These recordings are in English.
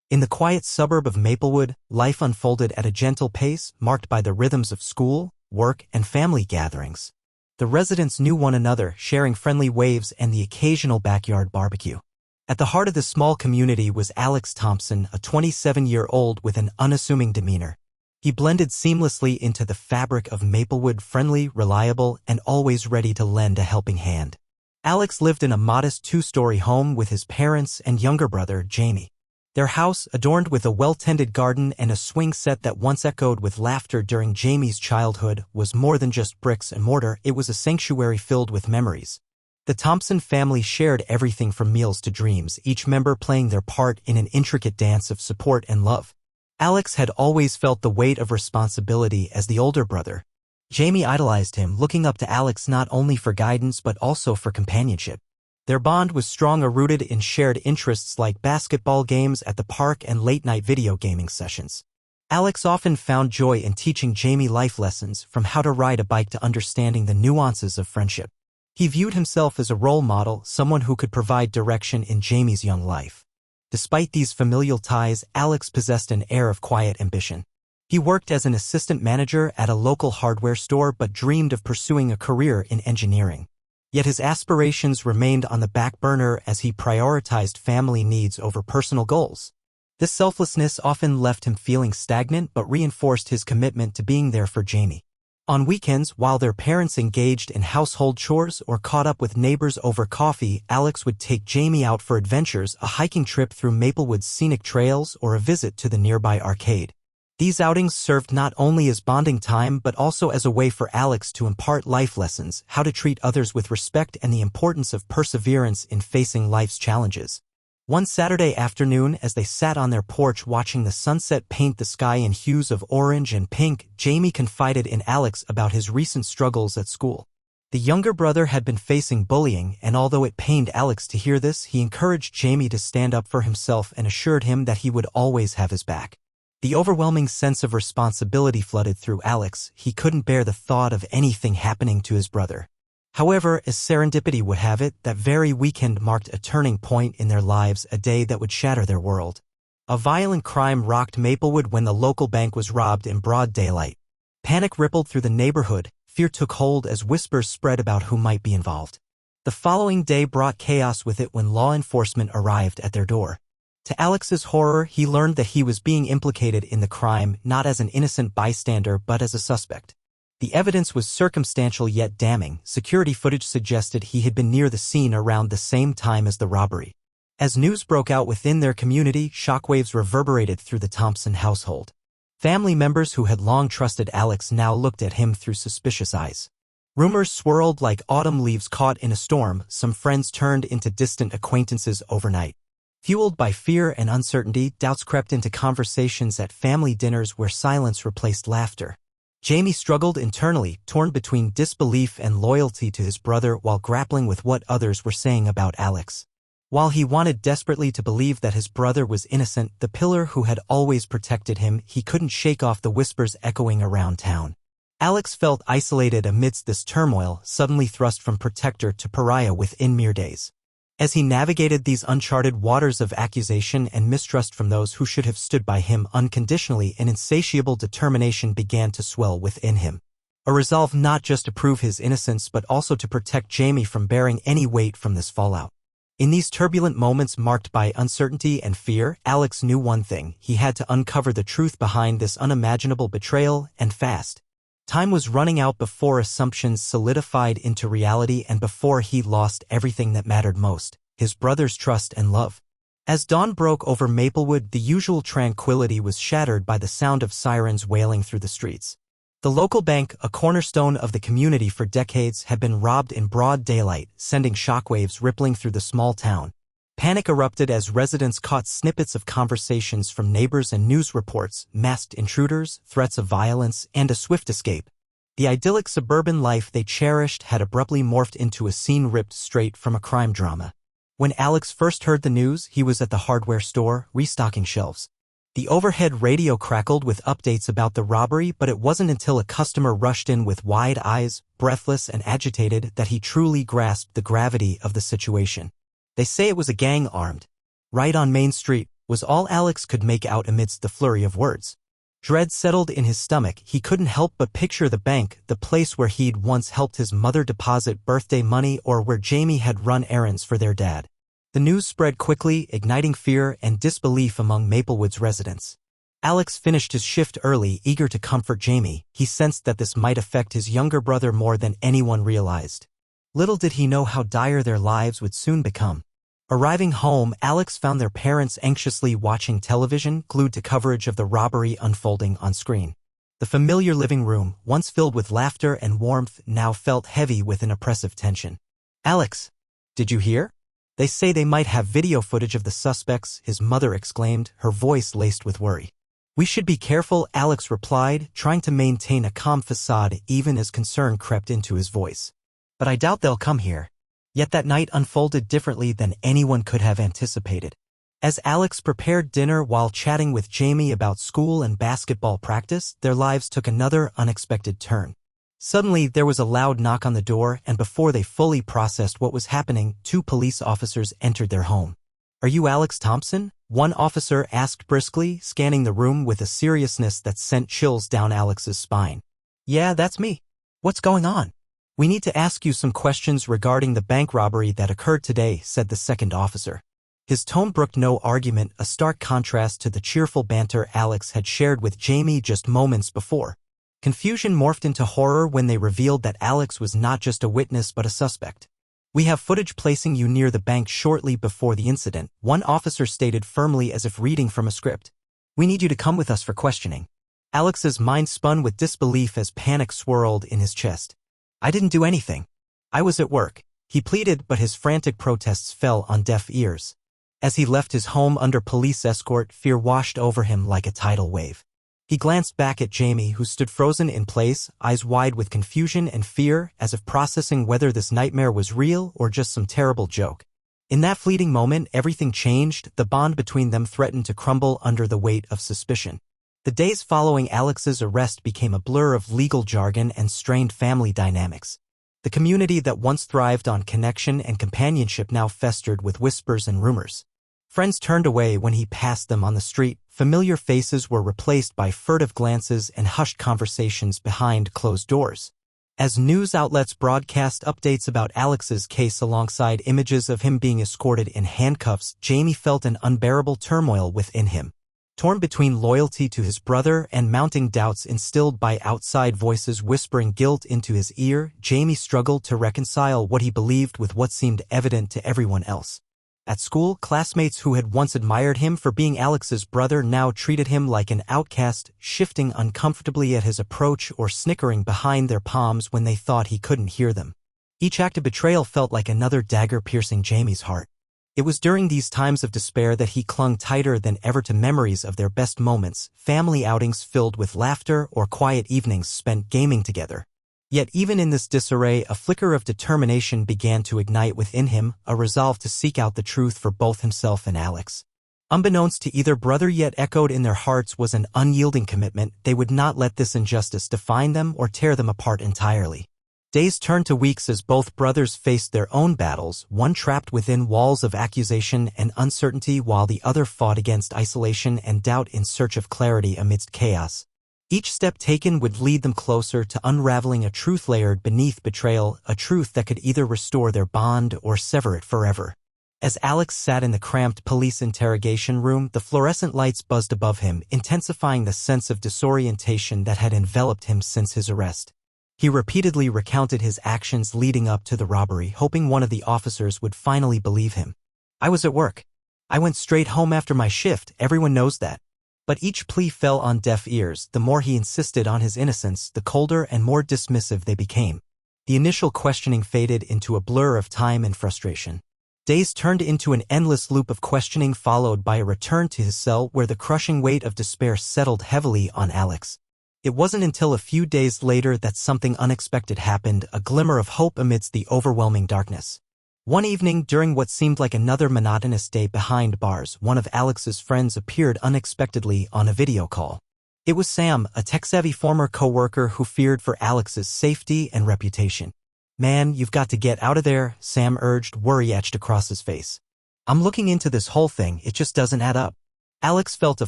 In the quiet suburb of Maplewood, life unfolded at a gentle pace, marked by the rhythms of school, work, and family gatherings. The residents knew one another, sharing friendly waves and the occasional backyard barbecue. At the heart of the small community was Alex Thompson, a 27-year-old with an unassuming demeanor. He blended seamlessly into the fabric of Maplewood, friendly, reliable, and always ready to lend a helping hand. Alex lived in a modest two-story home with his parents and younger brother, Jamie. Their house, adorned with a well-tended garden and a swing set that once echoed with laughter during Jamie's childhood, was more than just bricks and mortar. It was a sanctuary filled with memories. The Thompson family shared everything from meals to dreams, each member playing their part in an intricate dance of support and love. Alex had always felt the weight of responsibility as the older brother. Jamie idolized him, looking up to Alex not only for guidance but also for companionship. Their bond was strong, rooted in shared interests like basketball games at the park and late-night video gaming sessions. Alex often found joy in teaching Jamie life lessons, from how to ride a bike to understanding the nuances of friendship. He viewed himself as a role model, someone who could provide direction in Jamie's young life. Despite these familial ties, Alex possessed an air of quiet ambition. He worked as an assistant manager at a local hardware store but dreamed of pursuing a career in engineering. Yet his aspirations remained on the back burner as he prioritized family needs over personal goals. This selflessness often left him feeling stagnant but reinforced his commitment to being there for Jamie. On weekends, while their parents engaged in household chores or caught up with neighbors over coffee, Alex would take Jamie out for adventures, a hiking trip through Maplewood's scenic trails or a visit to the nearby arcade. These outings served not only as bonding time but also as a way for Alex to impart life lessons, how to treat others with respect and the importance of perseverance in facing life's challenges. One Saturday afternoon, as they sat on their porch watching the sunset paint the sky in hues of orange and pink, Jamie confided in Alex about his recent struggles at school. The younger brother had been facing bullying, and although it pained Alex to hear this, he encouraged Jamie to stand up for himself and assured him that he would always have his back. The overwhelming sense of responsibility flooded through Alex. He couldn't bear the thought of anything happening to his brother. However, as serendipity would have it, that very weekend marked a turning point in their lives, a day that would shatter their world. A violent crime rocked Maplewood when the local bank was robbed in broad daylight. Panic rippled through the neighborhood, fear took hold as whispers spread about who might be involved. The following day brought chaos with it when law enforcement arrived at their door. To Alex's horror, he learned that he was being implicated in the crime, not as an innocent bystander but as a suspect. The evidence was circumstantial yet damning. Security footage suggested he had been near the scene around the same time as the robbery. As news broke out within their community, shockwaves reverberated through the Thompson household. Family members who had long trusted Alex now looked at him through suspicious eyes. Rumors swirled like autumn leaves caught in a storm. Some friends turned into distant acquaintances overnight. Fueled by fear and uncertainty, doubts crept into conversations at family dinners where silence replaced laughter. Jamie struggled internally, torn between disbelief and loyalty to his brother while grappling with what others were saying about Alex. While he wanted desperately to believe that his brother was innocent, the pillar who had always protected him, he couldn't shake off the whispers echoing around town. Alex felt isolated amidst this turmoil, suddenly thrust from protector to pariah within mere days. As he navigated these uncharted waters of accusation and mistrust from those who should have stood by him unconditionally, an insatiable determination began to swell within him. A resolve not just to prove his innocence but also to protect Jamie from bearing any weight from this fallout. In these turbulent moments marked by uncertainty and fear, Alex knew one thing: he had to uncover the truth behind this unimaginable betrayal, and fast. Time was running out before assumptions solidified into reality and before he lost everything that mattered most: his brother's trust and love. As dawn broke over Maplewood, the usual tranquility was shattered by the sound of sirens wailing through the streets. The local bank, a cornerstone of the community for decades, had been robbed in broad daylight, sending shockwaves rippling through the small town. Panic erupted as residents caught snippets of conversations from neighbors and news reports: masked intruders, threats of violence, and a swift escape. The idyllic suburban life they cherished had abruptly morphed into a scene ripped straight from a crime drama. When Alex first heard the news, he was at the hardware store, restocking shelves. The overhead radio crackled with updates about the robbery, but it wasn't until a customer rushed in with wide eyes, breathless and agitated, that he truly grasped the gravity of the situation. "They say it was a gang armed right on Main Street," was all Alex could make out amidst the flurry of words. Dread settled in his stomach. He couldn't help but picture the bank, the place where he'd once helped his mother deposit birthday money or where Jamie had run errands for their dad. The news spread quickly, igniting fear and disbelief among Maplewood's residents. Alex finished his shift early, eager to comfort Jamie. He sensed that this might affect his younger brother more than anyone realized. Little did he know how dire their lives would soon become. Arriving home, Alex found their parents anxiously watching television, glued to coverage of the robbery unfolding on screen. The familiar living room, once filled with laughter and warmth, now felt heavy with an oppressive tension. "Alex, did you hear? They say they might have video footage of the suspects," his mother exclaimed, her voice laced with worry. "We should be careful," Alex replied, trying to maintain a calm facade even as concern crept into his voice. "But I doubt they'll come here." Yet that night unfolded differently than anyone could have anticipated. As Alex prepared dinner while chatting with Jamie about school and basketball practice, their lives took another unexpected turn. Suddenly, there was a loud knock on the door, and before they fully processed what was happening, 2 police officers entered their home. "Are you Alex Thompson?" one officer asked briskly, scanning the room with a seriousness that sent chills down Alex's spine. "Yeah, that's me. What's going on?" "We need to ask you some questions regarding the bank robbery that occurred today," said the second officer. His tone brooked no argument, a stark contrast to the cheerful banter Alex had shared with Jamie just moments before. Confusion morphed into horror when they revealed that Alex was not just a witness but a suspect. "We have footage placing you near the bank shortly before the incident," one officer stated firmly as if reading from a script. "We need you to come with us for questioning." Alex's mind spun with disbelief as panic swirled in his chest. "I didn't do anything. I was at work," he pleaded, but his frantic protests fell on deaf ears. As he left his home under police escort, fear washed over him like a tidal wave. He glanced back at Jamie, who stood frozen in place, eyes wide with confusion and fear, as if processing whether this nightmare was real or just some terrible joke. In that fleeting moment, everything changed. The bond between them threatened to crumble under the weight of suspicion. The days following Alex's arrest became a blur of legal jargon and strained family dynamics. The community that once thrived on connection and companionship now festered with whispers and rumors. Friends turned away when he passed them on the street. Familiar faces were replaced by furtive glances and hushed conversations behind closed doors. As news outlets broadcast updates about Alex's case alongside images of him being escorted in handcuffs, Jamie felt an unbearable turmoil within him. Torn between loyalty to his brother and mounting doubts instilled by outside voices whispering guilt into his ear, Jamie struggled to reconcile what he believed with what seemed evident to everyone else. At school, classmates who had once admired him for being Alex's brother now treated him like an outcast, shifting uncomfortably at his approach or snickering behind their palms when they thought he couldn't hear them. Each act of betrayal felt like another dagger piercing Jamie's heart. It was during these times of despair that he clung tighter than ever to memories of their best moments, family outings filled with laughter or quiet evenings spent gaming together. Yet even in this disarray, a flicker of determination began to ignite within him, a resolve to seek out the truth for both himself and Alex. Unbeknownst to either brother, yet echoed in their hearts, was an unyielding commitment. They would not let this injustice define them or tear them apart entirely. Days turned to weeks as both brothers faced their own battles, one trapped within walls of accusation and uncertainty while the other fought against isolation and doubt in search of clarity amidst chaos. Each step taken would lead them closer to unraveling a truth layered beneath betrayal, a truth that could either restore their bond or sever it forever. As Alex sat in the cramped police interrogation room, the fluorescent lights buzzed above him, intensifying the sense of disorientation that had enveloped him since his arrest. He repeatedly recounted his actions leading up to the robbery, hoping one of the officers would finally believe him. "I was at work. I went straight home after my shift, everyone knows that." But each plea fell on deaf ears. The more he insisted on his innocence, the colder and more dismissive they became. The initial questioning faded into a blur of time and frustration. Days turned into an endless loop of questioning, followed by a return to his cell where the crushing weight of despair settled heavily on Alex. It wasn't until a few days later that something unexpected happened, a glimmer of hope amidst the overwhelming darkness. One evening, during what seemed like another monotonous day behind bars, one of Alex's friends appeared unexpectedly on a video call. It was Sam, a tech-savvy former co-worker who feared for Alex's safety and reputation. "Man, you've got to get out of there," Sam urged, worry etched across his face. "I'm looking into this whole thing, it just doesn't add up." Alex felt a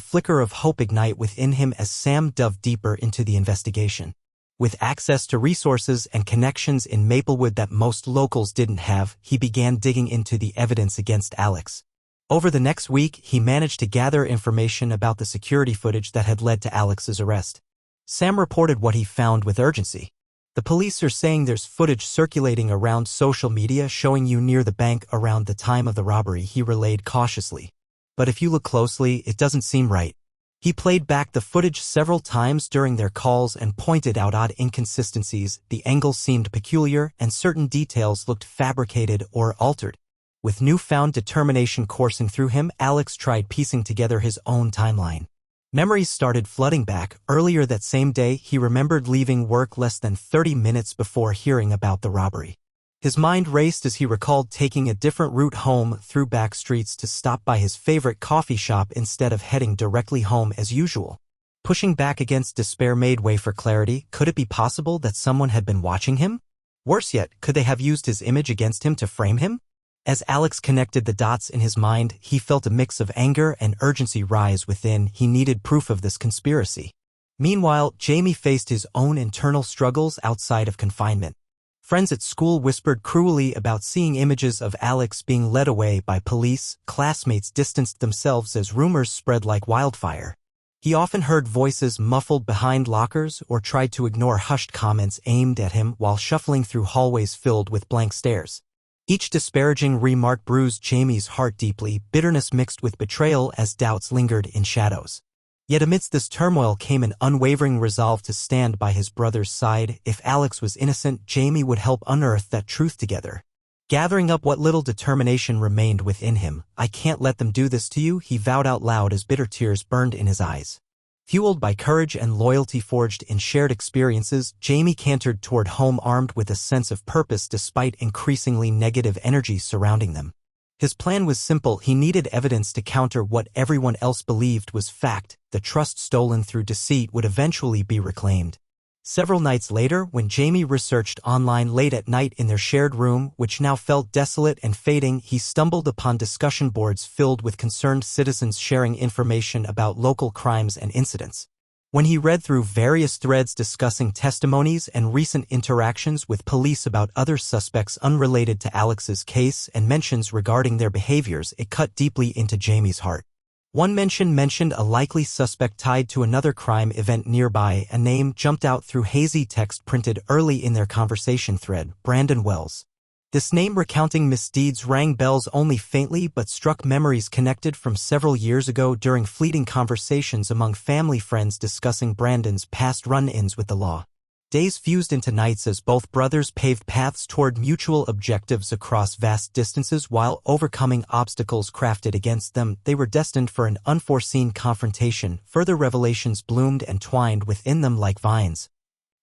flicker of hope ignite within him as Sam dove deeper into the investigation. With access to resources and connections in Maplewood that most locals didn't have, he began digging into the evidence against Alex. Over the next week, he managed to gather information about the security footage that had led to Alex's arrest. Sam reported what he found with urgency. The police are saying there's footage circulating around social media showing you near the bank around the time of the robbery, he relayed cautiously. But if you look closely, it doesn't seem right. He played back the footage several times during their calls and pointed out odd inconsistencies. The angle seemed peculiar and certain details looked fabricated or altered. With newfound determination coursing through him, Alex tried piecing together his own timeline. Memories started flooding back. Earlier that same day, he remembered leaving work less than 30 minutes before hearing about the robbery. His mind raced as he recalled taking a different route home through back streets to stop by his favorite coffee shop instead of heading directly home as usual. Pushing back against despair made way for clarity. Could it be possible that someone had been watching him? Worse yet, could they have used his image against him to frame him? As Alex connected the dots in his mind, he felt a mix of anger and urgency rise within. He needed proof of this conspiracy. Meanwhile, Jamie faced his own internal struggles outside of confinement. Friends at school whispered cruelly about seeing images of Alex being led away by police. Classmates distanced themselves as rumors spread like wildfire. He often heard voices muffled behind lockers or tried to ignore hushed comments aimed at him while shuffling through hallways filled with blank stares. Each disparaging remark bruised Jamie's heart deeply, bitterness mixed with betrayal as doubts lingered in shadows. Yet amidst this turmoil came an unwavering resolve to stand by his brother's side. If Alex was innocent, Jamie would help unearth that truth together. Gathering up what little determination remained within him, "I can't let them do this to you," he vowed out loud as bitter tears burned in his eyes. Fueled by courage and loyalty forged in shared experiences, Jamie cantered toward home armed with a sense of purpose despite increasingly negative energy surrounding them. His plan was simple. He needed evidence to counter what everyone else believed was fact. The trust stolen through deceit would eventually be reclaimed. Several nights later, when Jamie researched online late at night in their shared room, which now felt desolate and fading, he stumbled upon discussion boards filled with concerned citizens sharing information about local crimes and incidents. When he read through various threads discussing testimonies and recent interactions with police about other suspects unrelated to Alex's case and mentions regarding their behaviors, it cut deeply into Jamie's heart. One mention mentioned a likely suspect tied to another crime event nearby. A name jumped out through hazy text printed early in their conversation thread: Brandon Wells. This name recounting misdeeds rang bells only faintly but struck memories connected from several years ago during fleeting conversations among family friends discussing Brandon's past run-ins with the law. Days fused into nights as both brothers paved paths toward mutual objectives across vast distances while overcoming obstacles crafted against them. They were destined for an unforeseen confrontation. Further revelations bloomed and twined within them like vines.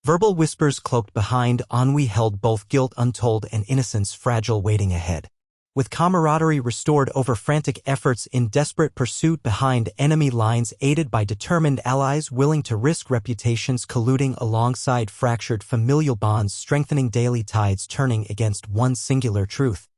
Verbal whispers cloaked behind ennui held both guilt untold and innocence fragile waiting ahead. With camaraderie restored over frantic efforts in desperate pursuit behind enemy lines aided by determined allies willing to risk reputations colluding alongside fractured familial bonds strengthening daily tides turning against one singular truth.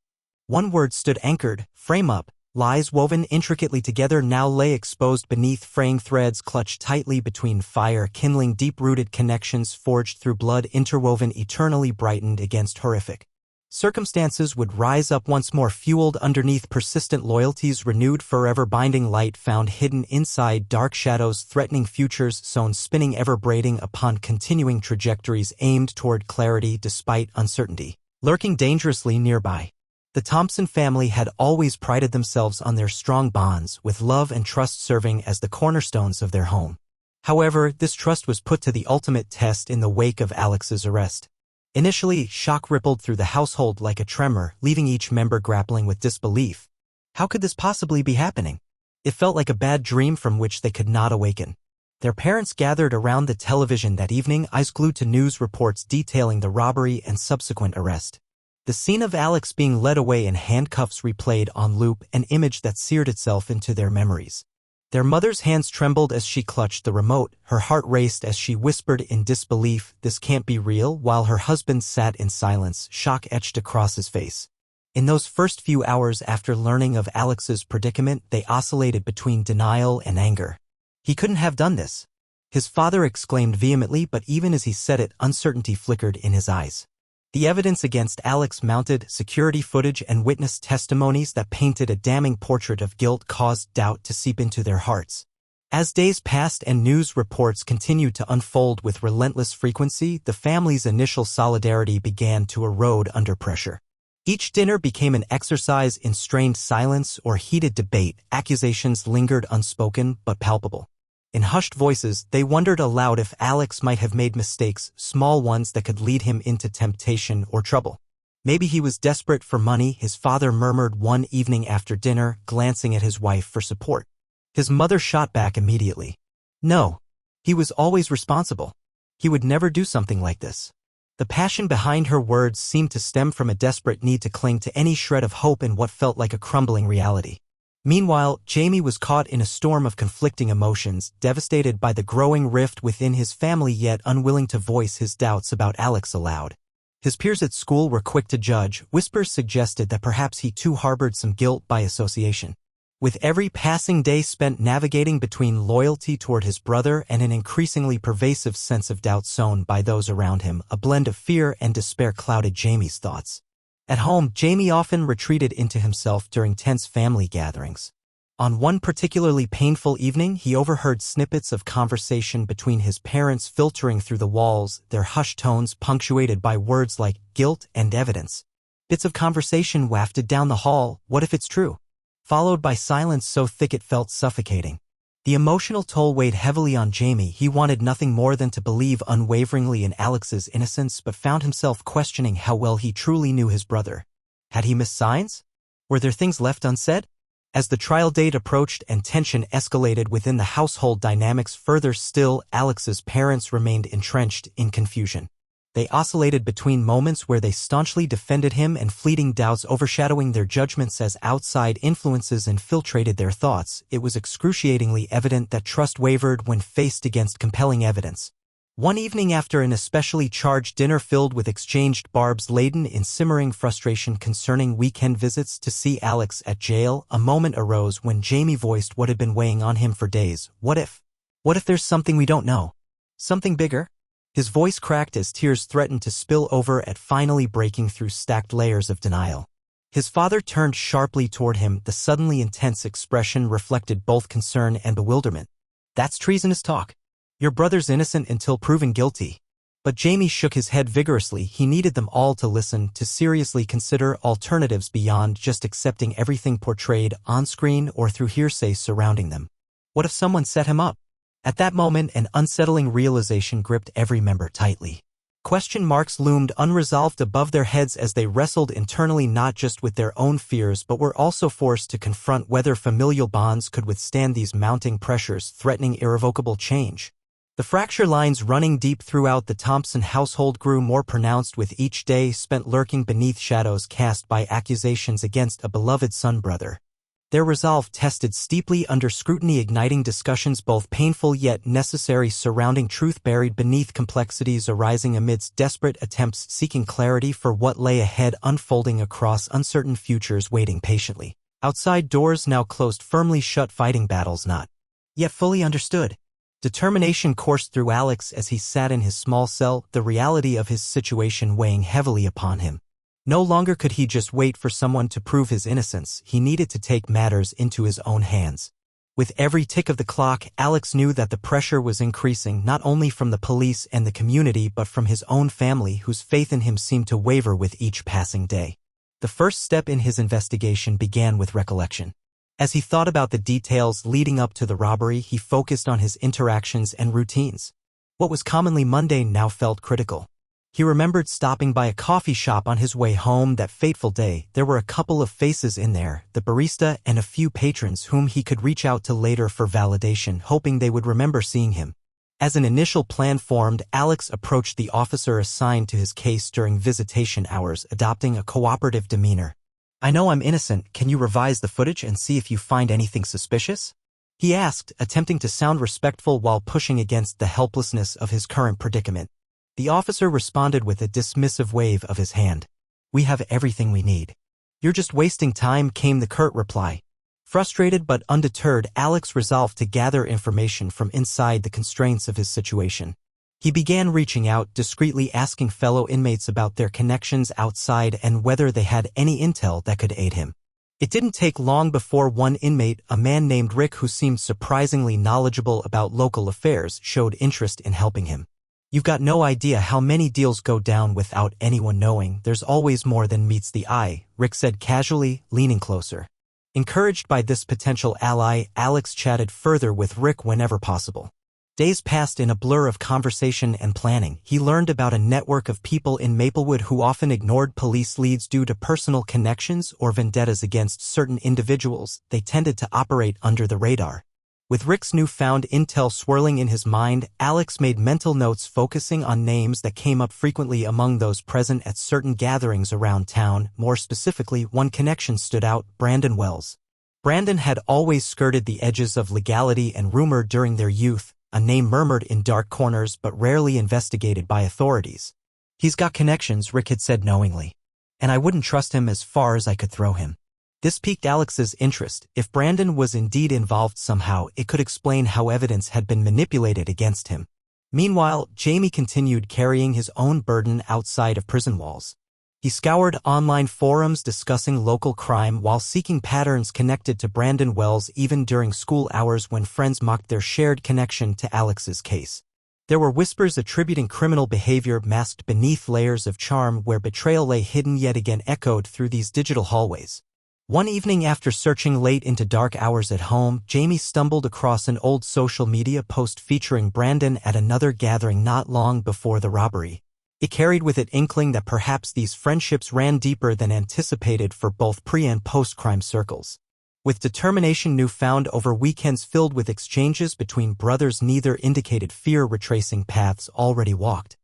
One word stood anchored: frame up. Lies woven intricately together now lay exposed beneath fraying threads clutched tightly between fire kindling deep-rooted connections forged through blood interwoven eternally brightened against horrific circumstances would rise up once more fueled underneath persistent loyalties renewed forever binding light found hidden inside dark shadows threatening futures sown spinning ever braiding upon continuing trajectories aimed toward clarity despite uncertainty lurking dangerously nearby. The Thompson family had always prided themselves on their strong bonds, with love and trust serving as the cornerstones of their home. However, this trust was put to the ultimate test in the wake of Alex's arrest. Initially, shock rippled through the household like a tremor, leaving each member grappling with disbelief. How could this possibly be happening? It felt like a bad dream from which they could not awaken. Their parents gathered around the television that evening, eyes glued to news reports detailing the robbery and subsequent arrest. The scene of Alex being led away in handcuffs replayed on loop, an image that seared itself into their memories. Their mother's hands trembled as she clutched the remote, her heart raced as she whispered in disbelief, "This can't be real," while her husband sat in silence, shock etched across his face. In those first few hours after learning of Alex's predicament, they oscillated between denial and anger. He couldn't have done this, his father exclaimed vehemently, but even as he said it, uncertainty flickered in his eyes. The evidence against Alex mounted, security footage and witness testimonies that painted a damning portrait of guilt caused doubt to seep into their hearts. As days passed and news reports continued to unfold with relentless frequency, the family's initial solidarity began to erode under pressure. Each dinner became an exercise in strained silence or heated debate. Accusations lingered unspoken but palpable. In hushed voices, they wondered aloud if Alex might have made mistakes, small ones that could lead him into temptation or trouble. Maybe he was desperate for money, his father murmured one evening after dinner, glancing at his wife for support. His mother shot back immediately. No. He was always responsible. He would never do something like this. The passion behind her words seemed to stem from a desperate need to cling to any shred of hope in what felt like a crumbling reality. Meanwhile, Jamie was caught in a storm of conflicting emotions, devastated by the growing rift within his family yet unwilling to voice his doubts about Alex aloud. His peers at school were quick to judge. Whispers suggested that perhaps he too harbored some guilt by association. With every passing day spent navigating between loyalty toward his brother and an increasingly pervasive sense of doubt sown by those around him, a blend of fear and despair clouded Jamie's thoughts. At home, Jamie often retreated into himself during tense family gatherings. On one particularly painful evening, he overheard snippets of conversation between his parents filtering through the walls, their hushed tones punctuated by words like guilt and evidence. Bits of conversation wafted down the hall, "What if it's true?" followed by silence so thick it felt suffocating. The emotional toll weighed heavily on Jamie. He wanted nothing more than to believe unwaveringly in Alex's innocence, but found himself questioning how well he truly knew his brother. Had he missed signs? Were there things left unsaid? As the trial date approached and tension escalated within the household dynamics further still, Alex's parents remained entrenched in confusion. They oscillated between moments where they staunchly defended him and fleeting doubts overshadowing their judgments as outside influences infiltrated their thoughts. It was excruciatingly evident that trust wavered when faced against compelling evidence. One evening after an especially charged dinner filled with exchanged barbs laden in simmering frustration concerning weekend visits to see Alex at jail, a moment arose when Jamie voiced what had been weighing on him for days. What if? What if there's something we don't know? Something bigger? His voice cracked as tears threatened to spill over at finally breaking through stacked layers of denial. His father turned sharply toward him, the suddenly intense expression reflected both concern and bewilderment. "That's treasonous talk. Your brother's innocent until proven guilty." But Jamie shook his head vigorously. He needed them all to listen, to seriously consider alternatives beyond just accepting everything portrayed on-screen or through hearsay surrounding them. What if someone set him up? At that moment, an unsettling realization gripped every member tightly. Question marks loomed unresolved above their heads as they wrestled internally, not just with their own fears but were also forced to confront whether familial bonds could withstand these mounting pressures threatening irrevocable change. The fracture lines running deep throughout the Thompson household grew more pronounced with each day spent lurking beneath shadows cast by accusations against a beloved son-brother. Their resolve tested steeply under scrutiny, igniting discussions both painful yet necessary surrounding truth buried beneath complexities arising amidst desperate attempts seeking clarity for what lay ahead, unfolding across uncertain futures waiting patiently. Outside doors now closed firmly shut, fighting battles not yet fully understood. Determination coursed through Alex as he sat in his small cell, the reality of his situation weighing heavily upon him. No longer could he just wait for someone to prove his innocence. He needed to take matters into his own hands. With every tick of the clock, Alex knew that the pressure was increasing, not only from the police and the community but from his own family, whose faith in him seemed to waver with each passing day. The first step in his investigation began with recollection. As he thought about the details leading up to the robbery, he focused on his interactions and routines. What was commonly mundane now felt critical. He remembered stopping by a coffee shop on his way home that fateful day. There were a couple of faces in there, the barista and a few patrons whom he could reach out to later for validation, hoping they would remember seeing him. As an initial plan formed, Alex approached the officer assigned to his case during visitation hours, adopting a cooperative demeanor. "I know I'm innocent. Can you revise the footage and see if you find anything suspicious?" he asked, attempting to sound respectful while pushing against the helplessness of his current predicament. The officer responded with a dismissive wave of his hand. "We have everything we need." "You're just wasting time," came the curt reply. Frustrated but undeterred, Alex resolved to gather information from inside the constraints of his situation. He began reaching out, discreetly asking fellow inmates about their connections outside and whether they had any intel that could aid him. It didn't take long before one inmate, a man named Rick who seemed surprisingly knowledgeable about local affairs, showed interest in helping him. "You've got no idea how many deals go down without anyone knowing. There's always more than meets the eye," Rick said casually, leaning closer. Encouraged by this potential ally, Alex chatted further with Rick whenever possible. Days passed in a blur of conversation and planning. He learned about a network of people in Maplewood who often ignored police leads due to personal connections or vendettas against certain individuals. They tended to operate under the radar. With Rick's newfound intel swirling in his mind, Alex made mental notes focusing on names that came up frequently among those present at certain gatherings around town. More specifically, one connection stood out: Brandon Wells. Brandon had always skirted the edges of legality and rumor during their youth, a name murmured in dark corners but rarely investigated by authorities. "He's got connections," Rick had said knowingly. "And I wouldn't trust him as far as I could throw him." This piqued Alex's interest. If Brandon was indeed involved somehow, it could explain how evidence had been manipulated against him. Meanwhile, Jamie continued carrying his own burden outside of prison walls. He scoured online forums discussing local crime while seeking patterns connected to Brandon Wells even during school hours when friends mocked their shared connection to Alex's case. There were whispers attributing criminal behavior masked beneath layers of charm where betrayal lay hidden, yet again echoed through these digital hallways. One evening, after searching late into dark hours at home, Jamie stumbled across an old social media post featuring Brandon at another gathering not long before the robbery. It carried with it inkling that perhaps these friendships ran deeper than anticipated for both pre- and post-crime circles. With determination newfound over weekends filled with exchanges between brothers, neither indicated fear, retracing paths already walked.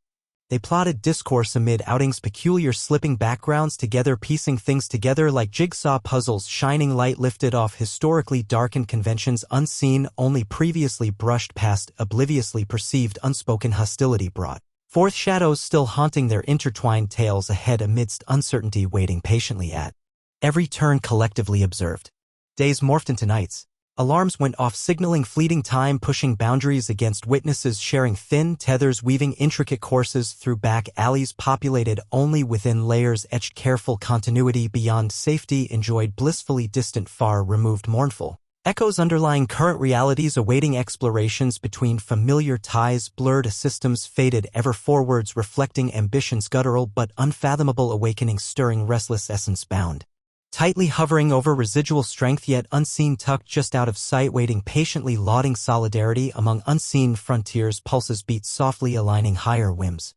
They plotted discourse amid outings, peculiar slipping backgrounds together, piecing things together like jigsaw puzzles, shining light lifted off historically darkened conventions, unseen, only previously brushed past, obliviously perceived, unspoken hostility brought forth shadows still haunting their intertwined tales ahead amidst uncertainty waiting patiently at every turn, collectively observed. Days morphed into nights. Alarms went off, signaling fleeting time, pushing boundaries against witnesses, sharing thin tethers, weaving intricate courses through back alleys populated only within layers etched, careful continuity beyond safety enjoyed, blissfully distant, far removed, mournful echoes underlying current realities, awaiting explorations between familiar ties, blurred systems faded ever forwards, reflecting ambition's guttural but unfathomable awakening, stirring restless essence bound tightly, hovering over residual strength yet unseen, tucked just out of sight, waiting patiently, lauding solidarity among unseen frontiers, pulses beat softly, aligning higher whims.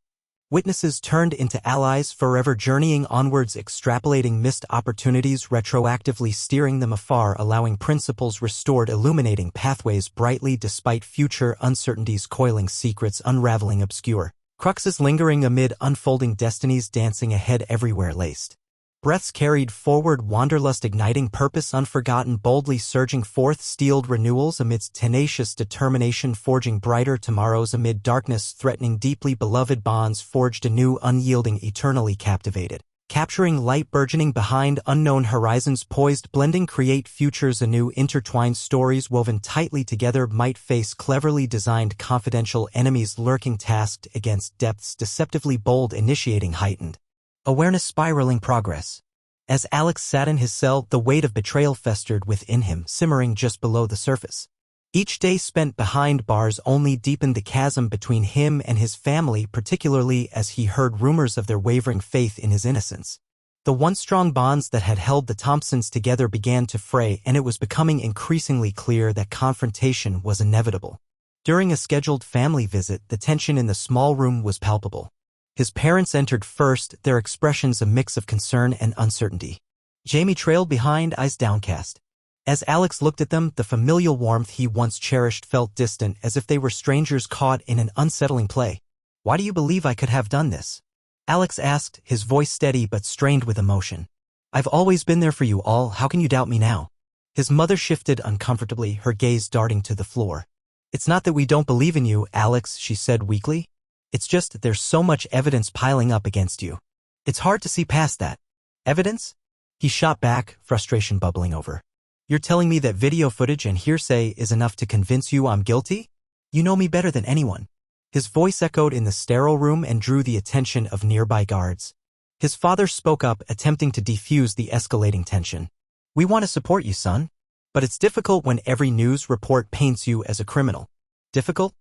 Witnesses turned into allies, forever journeying onwards, extrapolating missed opportunities, retroactively steering them afar, allowing principles restored, illuminating pathways brightly despite future uncertainties, coiling secrets, unraveling obscure cruxes, lingering amid unfolding destinies, dancing ahead everywhere, laced breaths carried forward, wanderlust igniting purpose, unforgotten, boldly surging forth, steeled renewals amidst tenacious determination, forging brighter tomorrows amid darkness, threatening deeply beloved bonds forged anew, unyielding, eternally captivated, capturing light burgeoning behind unknown horizons, poised, blending, create futures anew, intertwined stories woven tightly together, might face cleverly designed confidential enemies lurking, tasked against depths deceptively bold, initiating heightened awareness, spiraling progress. As Alex sat in his cell, the weight of betrayal festered within him, simmering just below the surface. Each day spent behind bars only deepened the chasm between him and his family, particularly as he heard rumors of their wavering faith in his innocence. The once strong bonds that had held the Thompsons together began to fray, and it was becoming increasingly clear that confrontation was inevitable. During a scheduled family visit, the tension in the small room was palpable. His parents entered first, their expressions a mix of concern and uncertainty. Jamie trailed behind, eyes downcast. As Alex looked at them, the familial warmth he once cherished felt distant, as if they were strangers caught in an unsettling play. "Why do you believe I could have done this?" Alex asked, his voice steady but strained with emotion. "I've always been there for you all, how can you doubt me now?" His mother shifted uncomfortably, her gaze darting to the floor. "It's not that we don't believe in you, Alex," she said weakly. "It's just that there's so much evidence piling up against you. It's hard to see past that." "Evidence?" He shot back, frustration bubbling over. You're telling me that video footage and hearsay is enough to convince you I'm guilty? You know me better than anyone. His voice echoed in the sterile room and drew the attention of nearby guards. His father spoke up, attempting to defuse the escalating tension. We want to support you, son. But it's difficult when every news report paints you as a criminal. Difficult?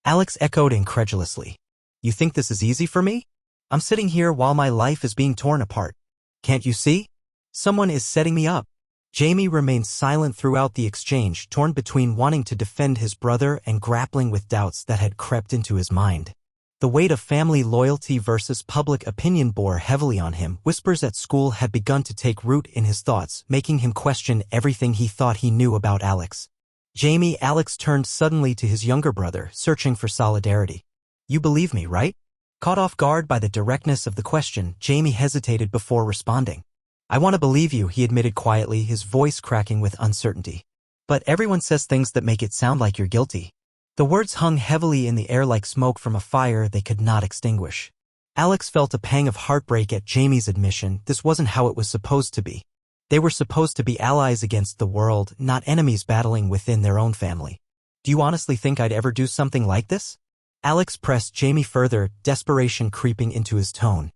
Alex echoed incredulously. You think this is easy for me? I'm sitting here while my life is being torn apart. Can't you see? Someone is setting me up. Jamie remained silent throughout the exchange, torn between wanting to defend his brother and grappling with doubts that had crept into his mind. The weight of family loyalty versus public opinion bore heavily on him. Whispers at school had begun to take root in his thoughts, making him question everything he thought he knew about Alex. Alex turned suddenly to his younger brother, searching for solidarity. You believe me, right? Caught off guard by the directness of the question, Jamie hesitated before responding. I want to believe you, he admitted quietly, his voice cracking with uncertainty. But everyone says things that make it sound like you're guilty. The words hung heavily in the air like smoke from a fire they could not extinguish. Alex felt a pang of heartbreak at Jamie's admission. This wasn't how it was supposed to be. They were supposed to be allies against the world, not enemies battling within their own family. Do you honestly think I'd ever do something like this? Alex pressed Jamie further, desperation creeping into his tone.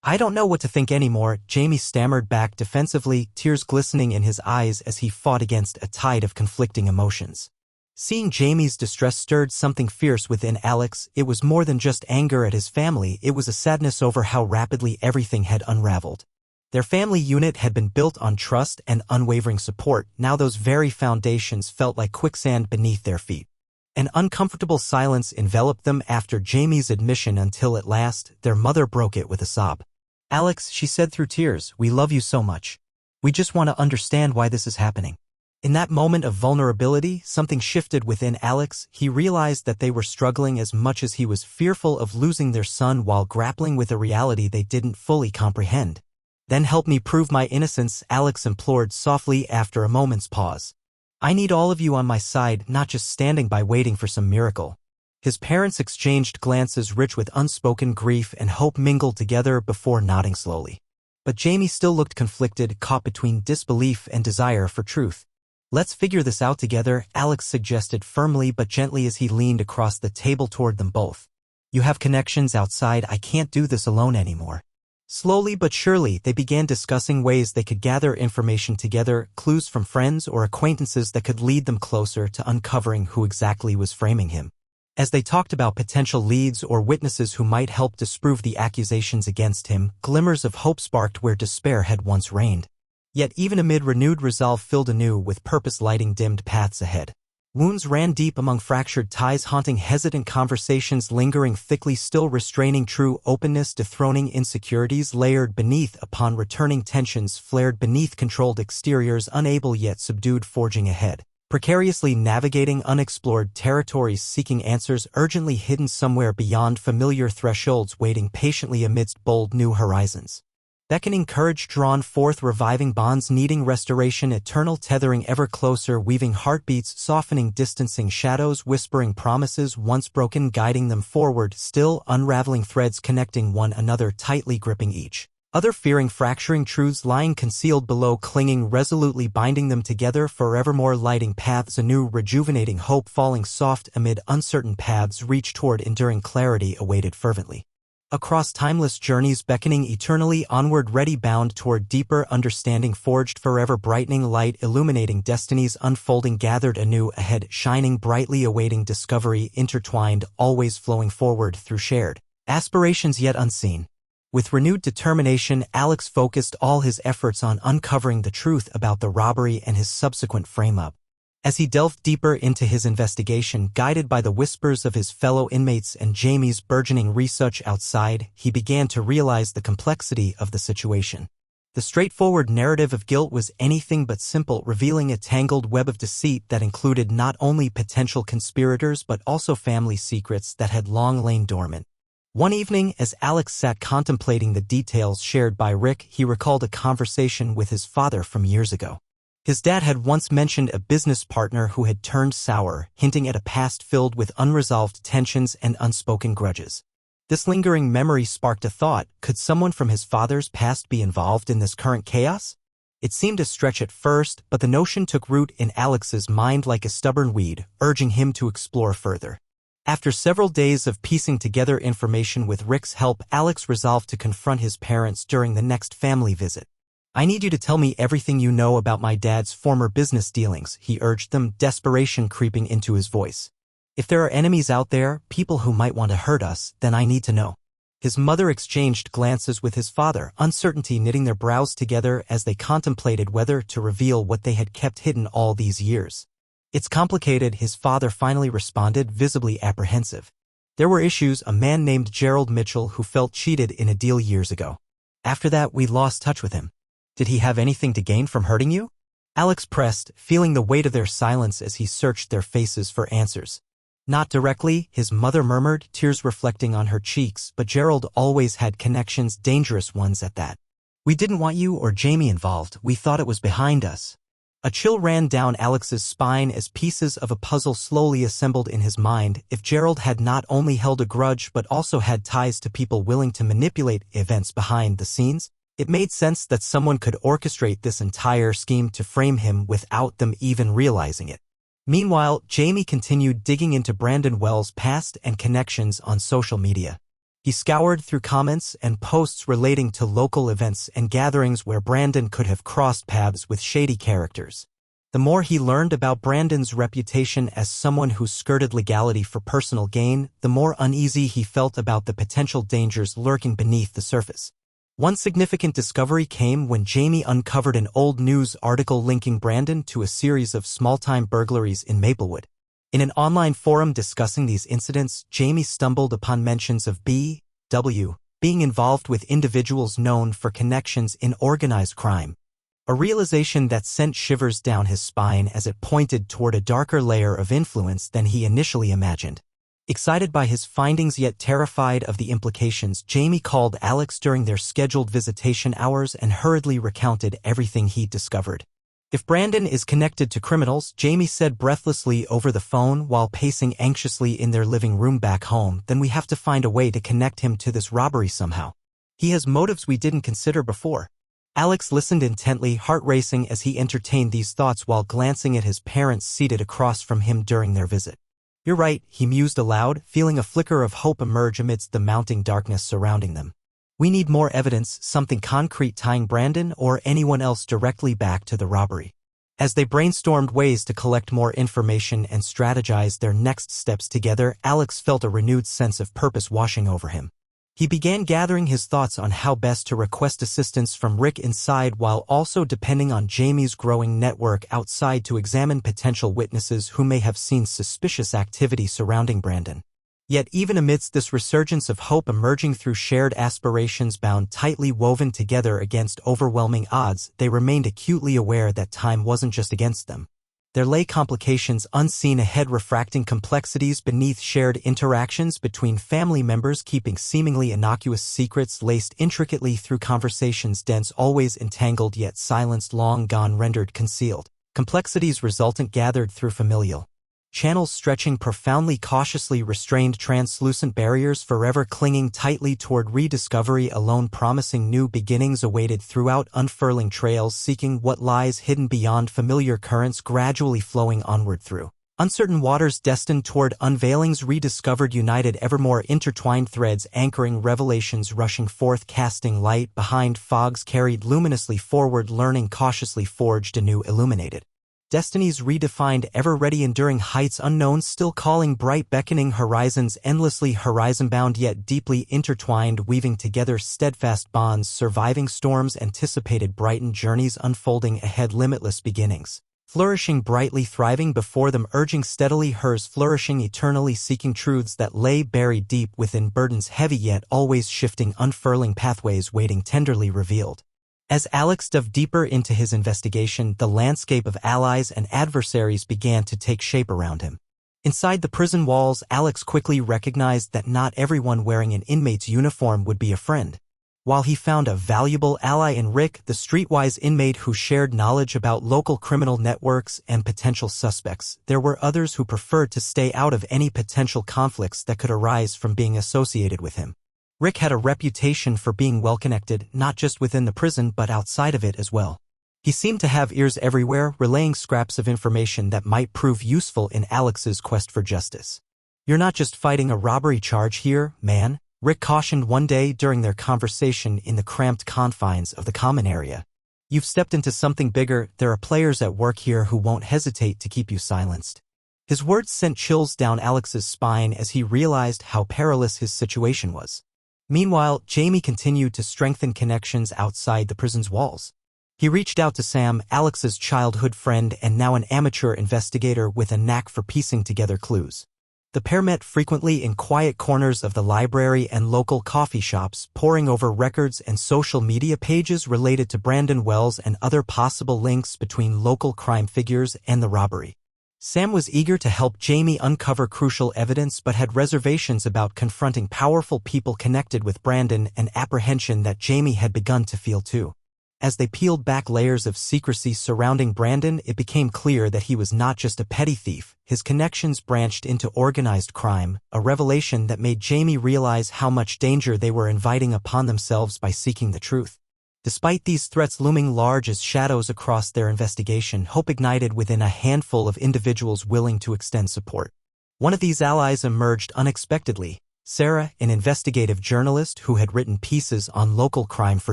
I don't know what to think anymore, Jamie stammered back defensively, tears glistening in his eyes as he fought against a tide of conflicting emotions. Seeing Jamie's distress stirred something fierce within Alex. It was more than just anger at his family, it was a sadness over how rapidly everything had unraveled. Their family unit had been built on trust and unwavering support. Now those very foundations felt like quicksand beneath their feet. An uncomfortable silence enveloped them after Jamie's admission until at last, their mother broke it with a sob. Alex, she said through tears, we love you so much. We just want to understand why this is happening. In that moment of vulnerability, something shifted within Alex. He realized that they were struggling as much as he was fearful of losing their son while grappling with a reality they didn't fully comprehend. Then help me prove my innocence, Alex implored softly after a moment's pause. I need all of you on my side, not just standing by waiting for some miracle. His parents exchanged glances rich with unspoken grief and hope mingled together before nodding slowly. But Jamie still looked conflicted, caught between disbelief and desire for truth. Let's figure this out together, Alex suggested firmly but gently as he leaned across the table toward them both. You have connections outside, I can't do this alone anymore. Slowly but surely, they began discussing ways they could gather information together, clues from friends or acquaintances that could lead them closer to uncovering who exactly was framing him. As they talked about potential leads or witnesses who might help disprove the accusations against him, glimmers of hope sparked where despair had once reigned. Yet even amid renewed resolve filled anew with purpose lighting dimmed paths ahead. Wounds ran deep among fractured ties, haunting hesitant conversations, lingering thickly, still restraining true openness, dethroning insecurities layered beneath upon returning tensions flared beneath controlled exteriors, unable yet subdued, forging ahead. Precariously navigating unexplored territories, seeking answers urgently hidden somewhere beyond familiar thresholds, waiting patiently amidst bold new horizons. Beckoning courage drawn forth, reviving bonds needing restoration, eternal tethering ever closer, weaving heartbeats, softening distancing shadows, whispering promises once broken, guiding them forward, still unraveling threads connecting one another, tightly gripping each other, fearing fracturing truths lying concealed below, clinging resolutely, binding them together forevermore, lighting paths anew, rejuvenating hope falling soft amid uncertain paths, reach toward enduring clarity awaited fervently. Across timeless journeys, beckoning eternally onward, ready bound toward deeper understanding, forged forever, brightening light, illuminating destinies unfolding, gathered anew ahead, shining brightly, awaiting discovery, intertwined, always flowing forward through shared aspirations yet unseen. With renewed determination, Alex focused all his efforts on uncovering the truth about the robbery and his subsequent frame-up. As he delved deeper into his investigation, guided by the whispers of his fellow inmates and Jamie's burgeoning research outside, he began to realize the complexity of the situation. The straightforward narrative of guilt was anything but simple, revealing a tangled web of deceit that included not only potential conspirators but also family secrets that had long lain dormant. One evening, as Alex sat contemplating the details shared by Rick, he recalled a conversation with his father from years ago. His dad had once mentioned a business partner who had turned sour, hinting at a past filled with unresolved tensions and unspoken grudges. This lingering memory sparked a thought: could someone from his father's past be involved in this current chaos? It seemed a stretch at first, but the notion took root in Alex's mind like a stubborn weed, urging him to explore further. After several days of piecing together information with Rick's help, Alex resolved to confront his parents during the next family visit. "I need you to tell me everything you know about my dad's former business dealings," he urged them, desperation creeping into his voice. "If there are enemies out there, people who might want to hurt us, then I need to know." His mother exchanged glances with his father, uncertainty knitting their brows together as they contemplated whether to reveal what they had kept hidden all these years. "It's complicated," his father finally responded, visibly apprehensive. "There were issues, a man named Gerald Mitchell who felt cheated in a deal years ago. After that, we lost touch with him. Did he have anything to gain from hurting you?" Alex pressed, feeling the weight of their silence as he searched their faces for answers. "Not directly," his mother murmured, tears reflecting on her cheeks, "but Gerald always had connections, dangerous ones at that. We didn't want you or Jamie involved, we thought it was behind us." A chill ran down Alex's spine as pieces of a puzzle slowly assembled in his mind. If Gerald had not only held a grudge but also had ties to people willing to manipulate events behind the scenes, it made sense that someone could orchestrate this entire scheme to frame him without them even realizing it. Meanwhile, Jamie continued digging into Brandon Wells' past and connections on social media. He scoured through comments and posts relating to local events and gatherings where Brandon could have crossed paths with shady characters. The more he learned about Brandon's reputation as someone who skirted legality for personal gain, the more uneasy he felt about the potential dangers lurking beneath the surface. One significant discovery came when Jamie uncovered an old news article linking Brandon to a series of small-time burglaries in Maplewood. In an online forum discussing these incidents, Jamie stumbled upon mentions of B.W. being involved with individuals known for connections in organized crime. A realization that sent shivers down his spine as it pointed toward a darker layer of influence than he initially imagined. Excited by his findings yet terrified of the implications, Jamie called Alex during their scheduled visitation hours and hurriedly recounted everything he'd discovered. "If Brandon is connected to criminals," Jamie said breathlessly over the phone while pacing anxiously in their living room back home, "then we have to find a way to connect him to this robbery somehow. He has motives we didn't consider before." Alex listened intently, heart racing as he entertained these thoughts while glancing at his parents seated across from him during their visit. "You're right," he mused aloud, feeling a flicker of hope emerge amidst the mounting darkness surrounding them. "We need more evidence, something concrete tying Brandon or anyone else directly back to the robbery." As they brainstormed ways to collect more information and strategize their next steps together, Alex felt a renewed sense of purpose washing over him. He began gathering his thoughts on how best to request assistance from Rick inside while also depending on Jamie's growing network outside to examine potential witnesses who may have seen suspicious activity surrounding Brandon. Yet even amidst this resurgence of hope emerging through shared aspirations bound tightly woven together against overwhelming odds, they remained acutely aware that time wasn't just against them. There lay complications unseen ahead, refracting complexities beneath shared interactions between family members, keeping seemingly innocuous secrets laced intricately through conversations dense, always entangled yet silenced, long gone rendered concealed. Complexities resultant gathered through familial channels, stretching profoundly, cautiously restrained, translucent barriers forever clinging tightly toward rediscovery alone, promising new beginnings awaited throughout, unfurling trails seeking what lies hidden beyond familiar currents, gradually flowing onward through uncertain waters destined toward unveilings rediscovered, united, evermore intertwined threads anchoring revelations, rushing forth, casting light behind fogs, carried luminously forward, learning cautiously, forged anew, illuminated destinies redefined, ever-ready, enduring heights unknown, still calling, bright beckoning horizons, endlessly horizon-bound yet deeply intertwined, weaving together steadfast bonds, surviving storms, anticipated brightened journeys unfolding ahead, limitless beginnings. Flourishing brightly, thriving before them, urging steadily, hers flourishing eternally, seeking truths that lay buried deep within, burdens heavy yet always shifting, unfurling pathways waiting, tenderly revealed. As Alex dove deeper into his investigation, the landscape of allies and adversaries began to take shape around him. Inside the prison walls, Alex quickly recognized that not everyone wearing an inmate's uniform would be a friend. While he found a valuable ally in Rick, the streetwise inmate who shared knowledge about local criminal networks and potential suspects, there were others who preferred to stay out of any potential conflicts that could arise from being associated with him. Rick had a reputation for being well-connected, not just within the prison but outside of it as well. He seemed to have ears everywhere, relaying scraps of information that might prove useful in Alex's quest for justice. "You're not just fighting a robbery charge here, man," Rick cautioned one day during their conversation in the cramped confines of the common area. "You've stepped into something bigger. There are players at work here who won't hesitate to keep you silenced." His words sent chills down Alex's spine as he realized how perilous his situation was. Meanwhile, Jamie continued to strengthen connections outside the prison's walls. He reached out to Sam, Alex's childhood friend and now an amateur investigator with a knack for piecing together clues. The pair met frequently in quiet corners of the library and local coffee shops, poring over records and social media pages related to Brandon Wells and other possible links between local crime figures and the robbery. Sam was eager to help Jamie uncover crucial evidence but had reservations about confronting powerful people connected with Brandon, an apprehension that Jamie had begun to feel too. As they peeled back layers of secrecy surrounding Brandon, it became clear that he was not just a petty thief. His connections branched into organized crime, a revelation that made Jamie realize how much danger they were inviting upon themselves by seeking the truth. Despite these threats looming large as shadows across their investigation, hope ignited within a handful of individuals willing to extend support. One of these allies emerged unexpectedly: Sarah, an investigative journalist who had written pieces on local crime for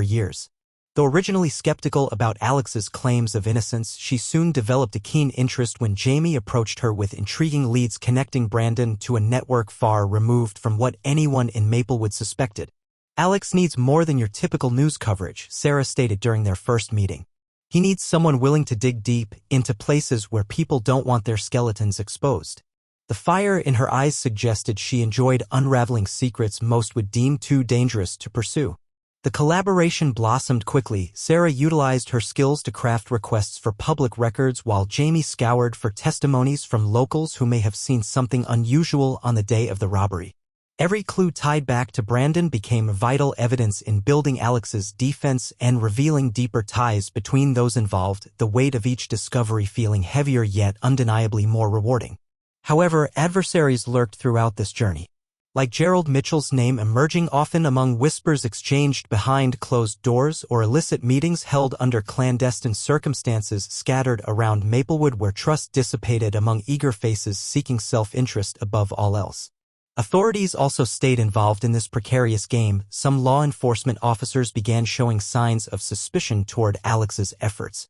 years. Though originally skeptical about Alex's claims of innocence, she soon developed a keen interest when Jamie approached her with intriguing leads connecting Brandon to a network far removed from what anyone in Maplewood suspected. "Alex needs more than your typical news coverage," Sarah stated during their first meeting. "He needs someone willing to dig deep into places where people don't want their skeletons exposed." The fire in her eyes suggested she enjoyed unraveling secrets most would deem too dangerous to pursue. The collaboration blossomed quickly. Sarah utilized her skills to craft requests for public records while Jamie scoured for testimonies from locals who may have seen something unusual on the day of the robbery. Every clue tied back to Brandon became vital evidence in building Alex's defense and revealing deeper ties between those involved, the weight of each discovery feeling heavier yet undeniably more rewarding. However, adversaries lurked throughout this journey. Like Gerald Mitchell's name emerging often among whispers exchanged behind closed doors or illicit meetings held under clandestine circumstances scattered around Maplewood where trust dissipated among eager faces seeking self-interest above all else. Authorities also stayed involved in this precarious game. Some law enforcement officers began showing signs of suspicion toward Alex's efforts.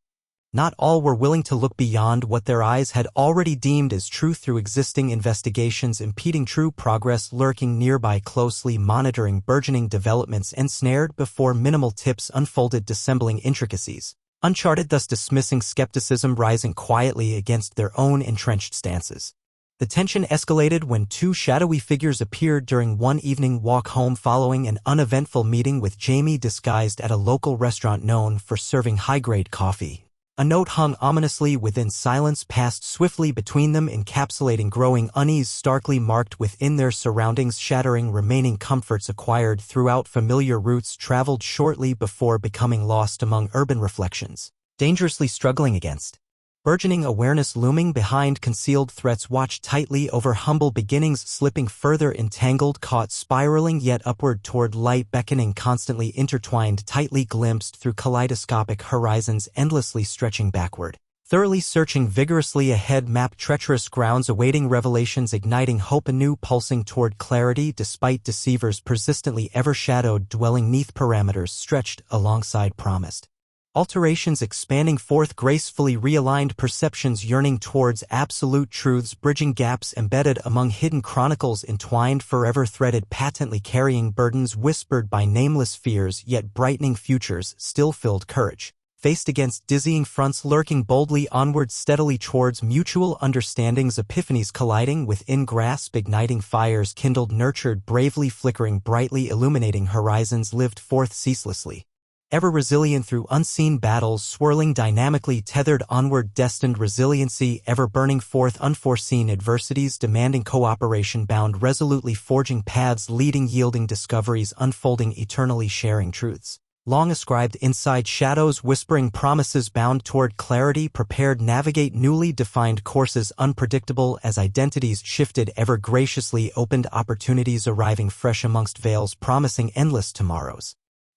Not all were willing to look beyond what their eyes had already deemed as truth through existing investigations, impeding true progress, lurking nearby, closely monitoring burgeoning developments ensnared before minimal tips unfolded, dissembling intricacies. Uncharted, thus dismissing skepticism, rising quietly against their own entrenched stances. The tension escalated when two shadowy figures appeared during one evening walk home following an uneventful meeting with Jamie disguised at a local restaurant known for serving high-grade coffee. A note hung ominously within silence passed swiftly between them, encapsulating growing unease starkly marked within their surroundings, shattering remaining comforts acquired throughout familiar routes traveled shortly before becoming lost among urban reflections. Dangerously struggling against burgeoning awareness looming behind concealed threats, watched tightly over humble beginnings slipping further entangled, caught spiraling yet upward toward light, beckoning constantly intertwined, tightly glimpsed through kaleidoscopic horizons, endlessly stretching backward. Thoroughly searching vigorously ahead, mapped treacherous grounds awaiting revelations, igniting hope anew, pulsing toward clarity despite deceivers persistently ever shadowed, dwelling neath parameters stretched alongside promised alterations, expanding forth gracefully realigned perceptions, yearning towards absolute truths, bridging gaps embedded among hidden chronicles, entwined forever threaded, patently carrying burdens whispered by nameless fears, yet brightening futures, still filled courage. Faced against dizzying fronts, lurking boldly onward, steadily towards mutual understandings, epiphanies colliding within grasp, igniting fires kindled, nurtured, bravely flickering, brightly illuminating horizons lived forth ceaselessly. Ever resilient through unseen battles, swirling dynamically tethered onward, destined resiliency, ever burning forth unforeseen adversities, demanding cooperation, bound resolutely, forging paths leading, yielding discoveries, unfolding eternally, sharing truths long ascribed inside shadows, whispering promises, bound toward clarity, prepared navigate newly defined courses, unpredictable as identities shifted, ever graciously opened opportunities arriving fresh amongst veils, promising endless tomorrows.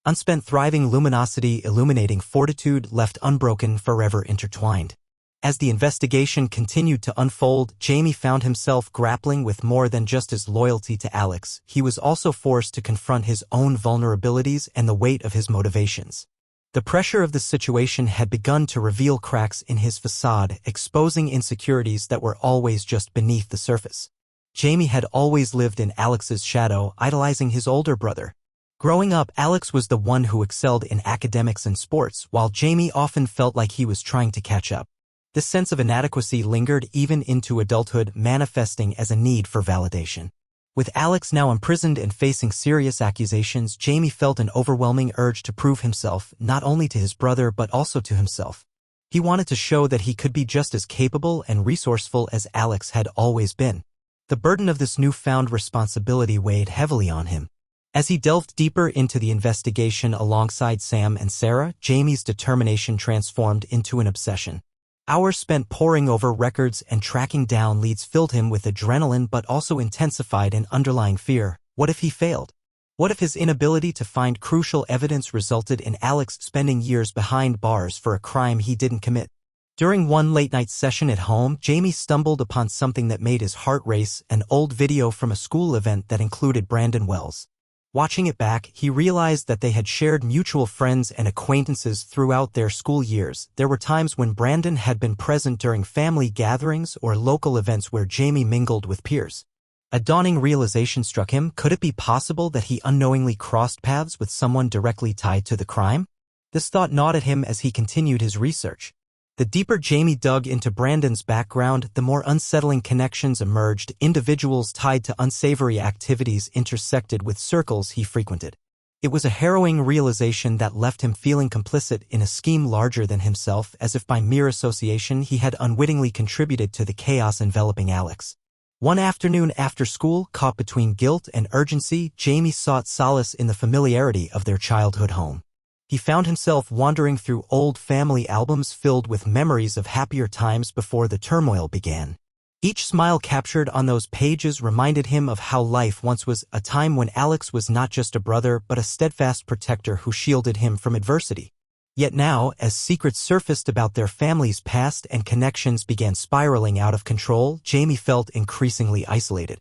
Unspent thriving luminosity illuminating fortitude left unbroken forever intertwined. As the investigation continued to unfold, Jamie found himself grappling with more than just his loyalty to Alex. He was also forced to confront his own vulnerabilities and the weight of his motivations. The pressure of the situation had begun to reveal cracks in his facade, exposing insecurities that were always just beneath the surface. Jamie had always lived in Alex's shadow, idolizing his older brother. Growing up, Alex was the one who excelled in academics and sports, while Jamie often felt like he was trying to catch up. This sense of inadequacy lingered even into adulthood, manifesting as a need for validation. With Alex now imprisoned and facing serious accusations, Jamie felt an overwhelming urge to prove himself, not only to his brother but also to himself. He wanted to show that he could be just as capable and resourceful as Alex had always been. The burden of this newfound responsibility weighed heavily on him. As he delved deeper into the investigation alongside Sam and Sarah, Jamie's determination transformed into an obsession. Hours spent poring over records and tracking down leads filled him with adrenaline but also intensified an underlying fear. What if he failed? What if his inability to find crucial evidence resulted in Alex spending years behind bars for a crime he didn't commit? During one late-night session at home, Jamie stumbled upon something that made his heart race, an old video from a school event that included Brandon Wells. Watching it back, he realized that they had shared mutual friends and acquaintances throughout their school years. There were times when Brandon had been present during family gatherings or local events where Jamie mingled with peers. A dawning realization struck him. Could it be possible that he unknowingly crossed paths with someone directly tied to the crime? This thought gnawed at him as he continued his research. The deeper Jamie dug into Brandon's background, the more unsettling connections emerged. Individuals tied to unsavory activities intersected with circles he frequented. It was a harrowing realization that left him feeling complicit in a scheme larger than himself, as if by mere association he had unwittingly contributed to the chaos enveloping Alex. One afternoon after school, caught between guilt and urgency, Jamie sought solace in the familiarity of their childhood home. He found himself wandering through old family albums filled with memories of happier times before the turmoil began. Each smile captured on those pages reminded him of how life once was, a time when Alex was not just a brother but a steadfast protector who shielded him from adversity. Yet now, as secrets surfaced about their family's past and connections began spiraling out of control, Jamie felt increasingly isolated.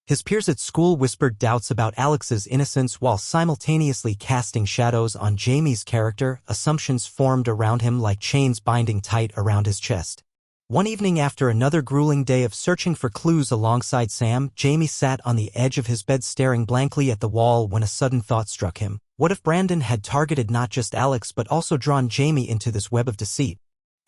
His peers at school whispered doubts about Alex's innocence while simultaneously casting shadows on Jamie's character. Assumptions formed around him like chains binding tight around his chest. One evening after another grueling day of searching for clues alongside Sam, Jamie sat on the edge of his bed staring blankly at the wall when a sudden thought struck him. What if Brandon had targeted not just Alex but also drawn Jamie into this web of deceit?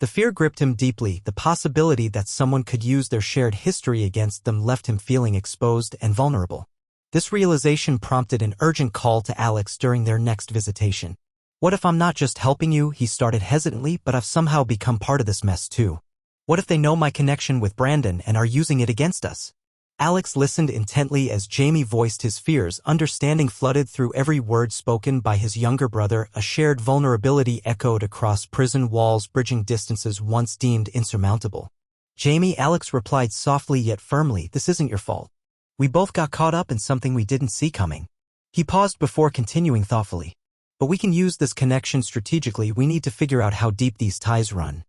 The fear gripped him deeply. The possibility that someone could use their shared history against them left him feeling exposed and vulnerable. This realization prompted an urgent call to Alex during their next visitation. What if I'm not just helping you, he started hesitantly, but I've somehow become part of this mess too? What if they know my connection with Brandon and are using it against us? Alex listened intently as Jamie voiced his fears. Understanding flooded through every word spoken by his younger brother. A shared vulnerability echoed across prison walls, bridging distances once deemed insurmountable. Jamie, Alex replied softly yet firmly, this isn't your fault. We both got caught up in something we didn't see coming. He paused before continuing thoughtfully. But we can use this connection strategically. We need to figure out how deep these ties run.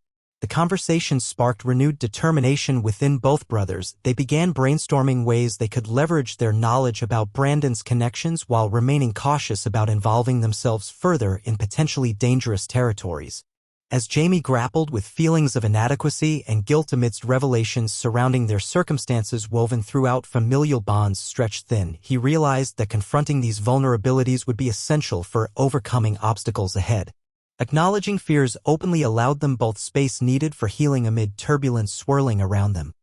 The conversation sparked renewed determination within both brothers. They began brainstorming ways they could leverage their knowledge about Brandon's connections while remaining cautious about involving themselves further in potentially dangerous territories. As Jamie grappled with feelings of inadequacy and guilt amidst revelations surrounding their circumstances woven throughout familial bonds stretched thin, he realized that confronting these vulnerabilities would be essential for overcoming obstacles ahead. Acknowledging fears openly allowed them both space needed for healing amid turbulence swirling around them.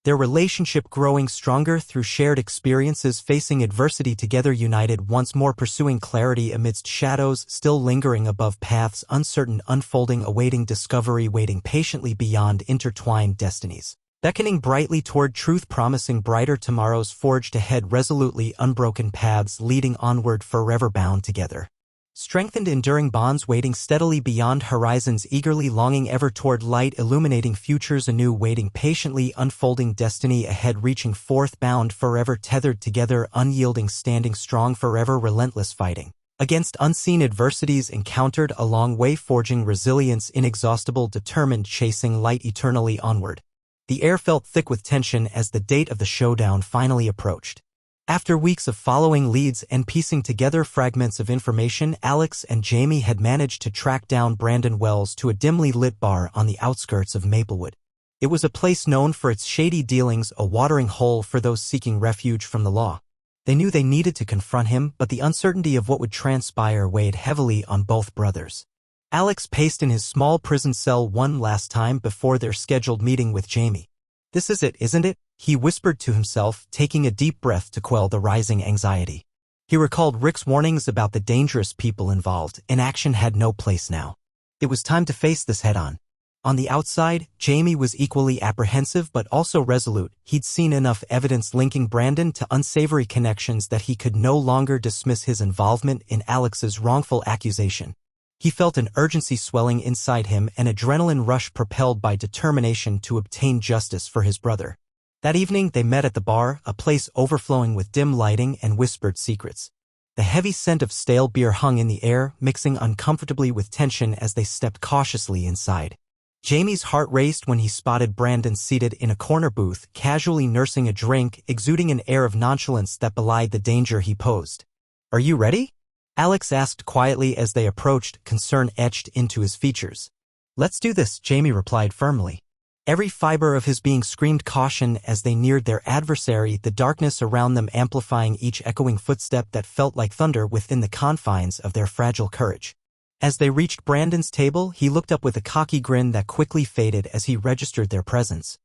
Their relationship growing stronger through shared experiences, facing adversity together, united once more, pursuing clarity amidst shadows still lingering above, paths uncertain unfolding, awaiting discovery, waiting patiently beyond intertwined destinies. Beckoning brightly toward truth, promising brighter tomorrows forged ahead, resolutely unbroken paths leading onward, forever bound together. Strengthened enduring bonds waiting steadily beyond horizons, eagerly longing ever toward light, illuminating futures anew, waiting patiently, unfolding destiny ahead, reaching forth, bound forever, tethered together, unyielding, standing strong forever, relentless fighting. Against unseen adversities encountered along way, forging resilience, inexhaustible, determined, chasing light eternally onward. The air felt thick with tension as the date of the showdown finally approached. After weeks of following leads and piecing together fragments of information, Alex and Jamie had managed to track down Brandon Wells to a dimly lit bar on the outskirts of Maplewood. It was a place known for its shady dealings, a watering hole for those seeking refuge from the law. They knew they needed to confront him, but the uncertainty of what would transpire weighed heavily on both brothers. Alex paced in his small prison cell one last time before their scheduled meeting with Jamie. "This is it, isn't it?" he whispered to himself, taking a deep breath to quell the rising anxiety. He recalled Rick's warnings about the dangerous people involved. Inaction had no place now. It was time to face this head-on. On the outside, Jamie was equally apprehensive but also resolute. He'd seen enough evidence linking Brandon to unsavory connections that he could no longer dismiss his involvement in Alex's wrongful accusation. He felt an urgency swelling inside him, an adrenaline rush propelled by determination to obtain justice for his brother. That evening they met at the bar, a place overflowing with dim lighting and whispered secrets. The heavy scent of stale beer hung in the air, mixing uncomfortably with tension as they stepped cautiously inside. Jamie's heart raced when he spotted Brandon seated in a corner booth, casually nursing a drink, exuding an air of nonchalance that belied the danger he posed. "Are you ready?" Alex asked quietly as they approached, concern etched into his features. "Let's do this," Jamie replied firmly. Every fiber of his being screamed caution as they neared their adversary, the darkness around them amplifying each echoing footstep that felt like thunder within the confines of their fragile courage. As they reached Brandon's table, he looked up with a cocky grin that quickly faded as he registered their presence.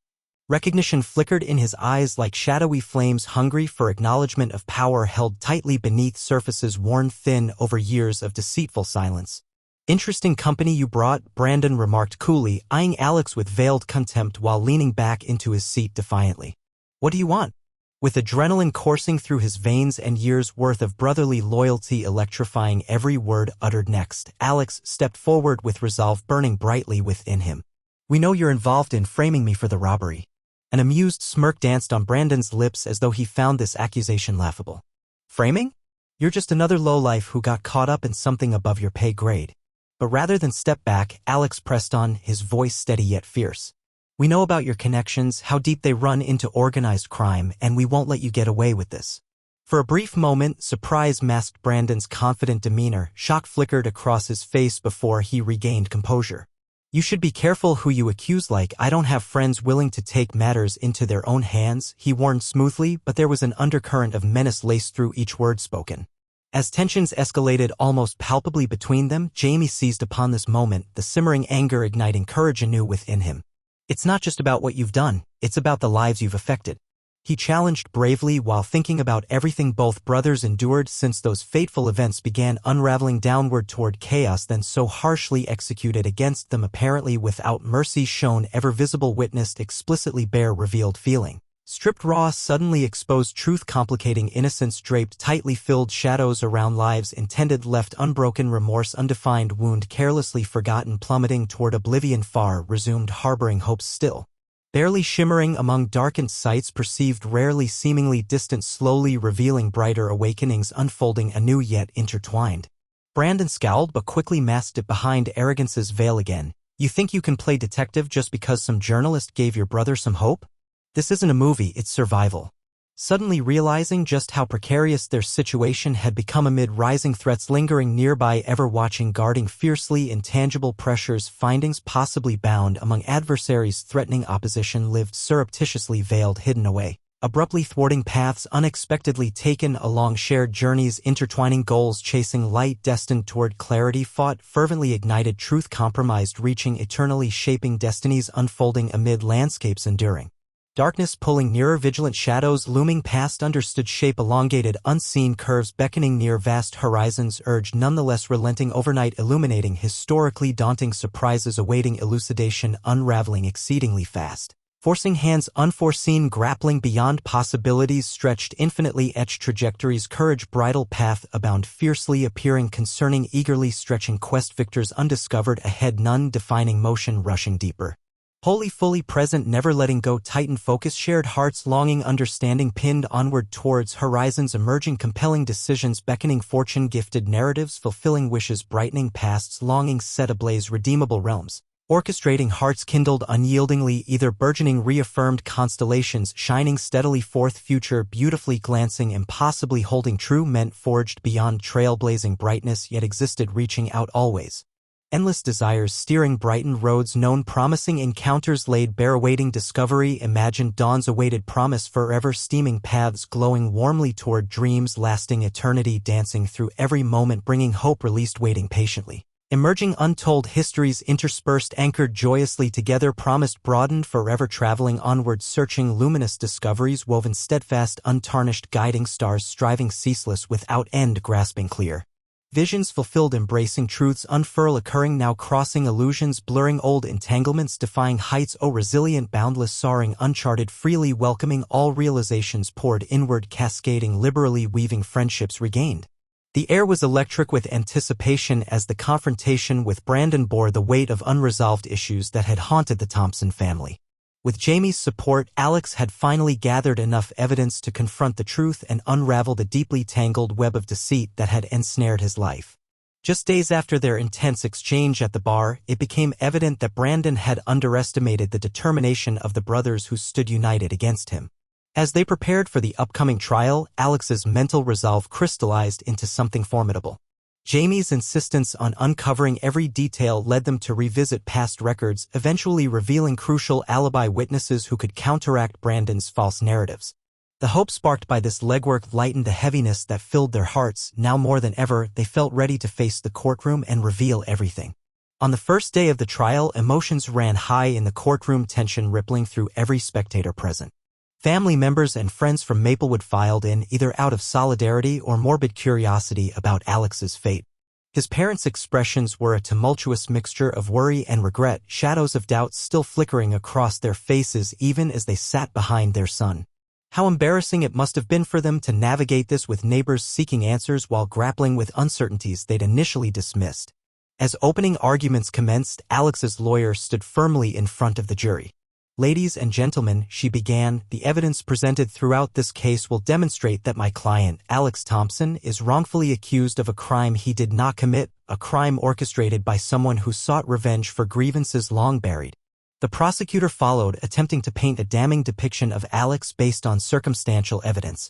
Recognition flickered in his eyes like shadowy flames hungry for acknowledgement of power held tightly beneath surfaces worn thin over years of deceitful silence. "Interesting company you brought," Brandon remarked coolly, eyeing Alex with veiled contempt while leaning back into his seat defiantly. "What do you want?" With adrenaline coursing through his veins and years' worth of brotherly loyalty electrifying every word uttered next, Alex stepped forward with resolve burning brightly within him. "We know you're involved in framing me for the robbery." An amused smirk danced on Brandon's lips as though he found this accusation laughable. "Framing? You're just another lowlife who got caught up in something above your pay grade." But rather than step back, Alex pressed on, his voice steady yet fierce. "We know about your connections, how deep they run into organized crime, and we won't let you get away with this." For a brief moment, surprise masked Brandon's confident demeanor. Shock flickered across his face before he regained composure. "You should be careful who you accuse. Like, I don't have friends willing to take matters into their own hands," he warned smoothly, but there was an undercurrent of menace laced through each word spoken. As tensions escalated almost palpably between them, Jamie seized upon this moment, the simmering anger igniting courage anew within him. "It's not just about what you've done, it's about the lives you've affected," he challenged bravely while thinking about everything both brothers endured since those fateful events began unraveling downward toward chaos then so harshly executed against them, apparently without mercy shown. Ever visible witnessed explicitly bare revealed feeling. Stripped raw, suddenly exposed truth, complicating innocence, draped tightly filled shadows around lives intended, left unbroken, remorse undefined, wound carelessly forgotten, plummeting toward oblivion, far resumed, harboring hopes still barely shimmering among darkened sights perceived, rarely seemingly distant, slowly revealing brighter awakenings unfolding anew yet intertwined. Brandon scowled but quickly masked it behind arrogance's veil again. "You think you can play detective just because some journalist gave your brother some hope? This isn't a movie, it's survival." Suddenly realizing just how precarious their situation had become amid rising threats lingering nearby, ever watching, guarding fiercely, intangible pressures, findings possibly bound among adversaries, threatening opposition lived surreptitiously veiled, hidden away, abruptly thwarting paths unexpectedly taken along shared journeys, intertwining goals, chasing light destined toward clarity, fought fervently, ignited truth, compromised, reaching eternally, shaping destinies unfolding amid landscapes enduring. Darkness pulling nearer, vigilant shadows looming past, understood shape, elongated, unseen curves beckoning near, vast horizons urged, nonetheless relenting, overnight illuminating, historically daunting surprises awaiting elucidation, unraveling exceedingly fast. Forcing hands unforeseen, grappling beyond possibilities, stretched infinitely, etched trajectories, courage bridle, path abound, fiercely appearing, concerning, eagerly stretching quest, victors undiscovered ahead, none defining motion rushing deeper. Wholly fully present, never letting go, tightened focus, shared hearts, longing, understanding, pinned onward towards horizons, emerging, compelling decisions, beckoning, fortune, gifted narratives, fulfilling wishes, brightening pasts, longings, set ablaze, redeemable realms. Orchestrating hearts kindled unyieldingly, either burgeoning, reaffirmed constellations, shining steadily forth, future, beautifully glancing, impossibly holding true, meant, forged beyond trailblazing brightness, yet existed, reaching out always. Endless desires, steering brightened roads, known promising encounters laid bare, awaiting discovery, imagined dawns, awaited promise, forever steaming paths, glowing warmly toward dreams, lasting eternity, dancing through every moment, bringing hope, released, waiting patiently. Emerging untold histories, interspersed, anchored joyously together, promised, broadened, forever traveling onward, searching luminous discoveries, woven steadfast, untarnished, guiding stars, striving ceaseless, without end, grasping clear visions, fulfilled, embracing truths, unfurl, occurring, now crossing illusions, blurring old entanglements, defying heights, oh resilient, boundless, soaring, uncharted, freely welcoming all realizations, poured inward, cascading, liberally weaving, friendships regained. The air was electric with anticipation as the confrontation with Brandon bore the weight of unresolved issues that had haunted the Thompson family. With Jamie's support, Alex had finally gathered enough evidence to confront the truth and unravel the deeply tangled web of deceit that had ensnared his life. Just days after their intense exchange at the bar, it became evident that Brandon had underestimated the determination of the brothers who stood united against him. As they prepared for the upcoming trial, Alex's mental resolve crystallized into something formidable. Jamie's insistence on uncovering every detail led them to revisit past records, eventually revealing crucial alibi witnesses who could counteract Brandon's false narratives. The hope sparked by this legwork lightened the heaviness that filled their hearts. Now more than ever, they felt ready to face the courtroom and reveal everything. On the first day of the trial, emotions ran high in the courtroom, tension rippling through every spectator present. Family members and friends from Maplewood filed in, either out of solidarity or morbid curiosity about Alex's fate. His parents' expressions were a tumultuous mixture of worry and regret, shadows of doubt still flickering across their faces even as they sat behind their son. How embarrassing it must have been for them to navigate this, with neighbors seeking answers while grappling with uncertainties they'd initially dismissed. As opening arguments commenced, Alex's lawyer stood firmly in front of the jury. "Ladies and gentlemen," she began, "the evidence presented throughout this case will demonstrate that my client, Alex Thompson, is wrongfully accused of a crime he did not commit, a crime orchestrated by someone who sought revenge for grievances long buried." The prosecutor followed, attempting to paint a damning depiction of Alex based on circumstantial evidence.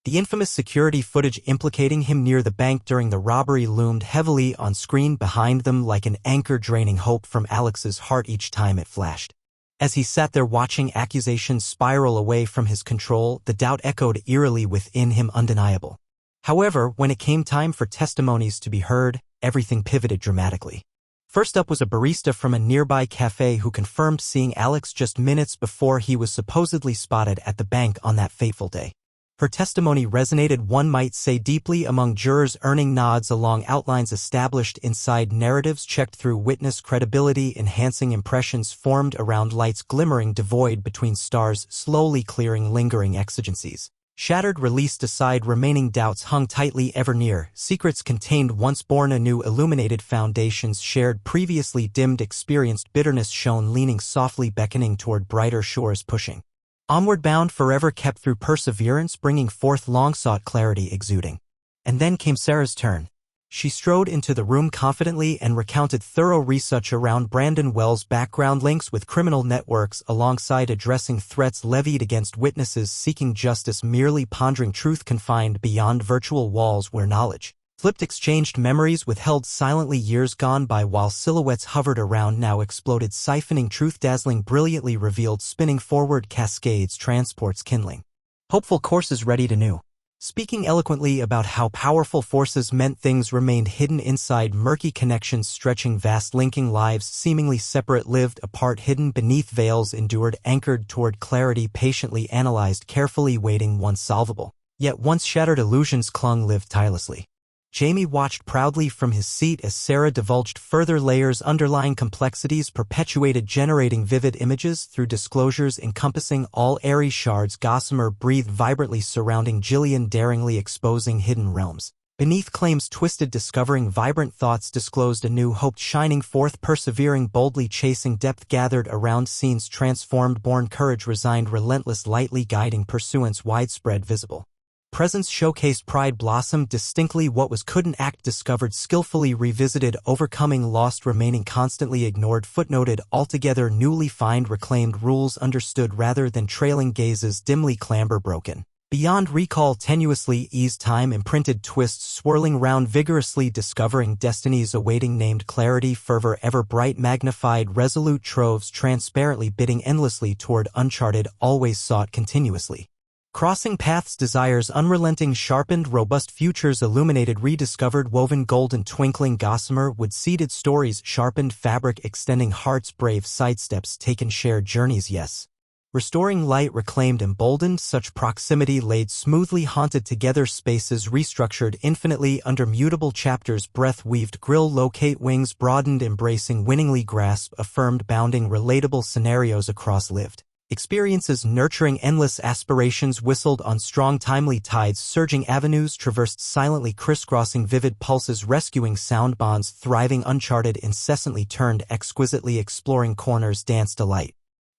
The infamous security footage implicating him near the bank during the robbery loomed heavily on screen behind them, like an anchor draining hope from Alex's heart each time it flashed. As he sat there watching accusations spiral away from his control, the doubt echoed eerily within him, undeniable. However, when it came time for testimonies to be heard, everything pivoted dramatically. First up was a barista from a nearby cafe who confirmed seeing Alex just minutes before he was supposedly spotted at the bank on that fateful day. Her testimony resonated, one might say, deeply among jurors, earning nods along outlines established inside narratives checked through witness credibility, enhancing impressions formed around lights glimmering devoid between stars, slowly clearing lingering exigencies. Shattered, released aside, remaining doubts hung tightly ever near, secrets contained once born anew, illuminated foundations shared, previously dimmed, experienced bitterness shone, leaning softly, beckoning toward brighter shores, pushing onward, bound forever, kept through perseverance, bringing forth long-sought clarity, exuding. And then came Sarah's turn. She strode into the room confidently and recounted thorough research around Brandon Wells' background, links with criminal networks, alongside addressing threats levied against witnesses seeking justice, merely pondering truth confined beyond virtual walls where knowledge flipped, exchanged memories withheld silently, years gone by while silhouettes hovered around, now exploded, siphoning truth, dazzling, brilliantly revealed, spinning forward, cascades, transports, kindling hopeful courses ready to new. Speaking eloquently about how powerful forces meant things remained hidden inside, murky connections stretching vast, linking lives seemingly separate, lived apart, hidden beneath veils, endured, anchored toward clarity, patiently analyzed, carefully waiting, once solvable. Yet once shattered illusions clung, lived tirelessly. Jamie watched proudly from his seat as Sarah divulged further layers, underlying complexities perpetuated, generating vivid images through disclosures encompassing all airy shards. Gossamer breathed vibrantly surrounding Jillian, daringly exposing hidden realms. Beneath claims twisted, discovering vibrant thoughts disclosed anew, hope shining forth, persevering, boldly chasing, depth gathered around scenes transformed, born courage resigned, relentless, lightly guiding pursuance, widespread visible. Presence showcased, pride blossomed distinctly, what was couldn't act discovered, skillfully revisited, overcoming lost, remaining constantly ignored, footnoted, altogether newly find, reclaimed, rules understood rather than trailing gazes, dimly clamber broken. Beyond recall, tenuously eased, time imprinted, twists swirling round, vigorously discovering, destinies awaiting, named, clarity, fervor ever bright, magnified, resolute, troves transparently bidding endlessly toward, uncharted, always sought continuously. Crossing paths, desires unrelenting, sharpened, robust, futures illuminated, rediscovered, woven, golden, twinkling, gossamer wood, seeded, stories sharpened, fabric extending, hearts brave, sidesteps taken, shared journeys, yes. Restoring light, reclaimed, emboldened, such proximity laid smoothly, haunted together, spaces restructured infinitely under mutable chapters, breath weaved, grill locate, wings broadened, embracing, winningly grasp, affirmed, bounding, relatable scenarios across lived experiences, nurturing endless aspirations, whistled on strong timely tides, surging avenues traversed silently, crisscrossing vivid pulses, rescuing sound bonds, thriving, uncharted, incessantly turned, exquisitely exploring corners, dance delight.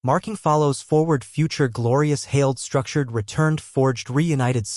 Marking follows, forward, future, glorious, hailed, structured, returned, forged, reunited.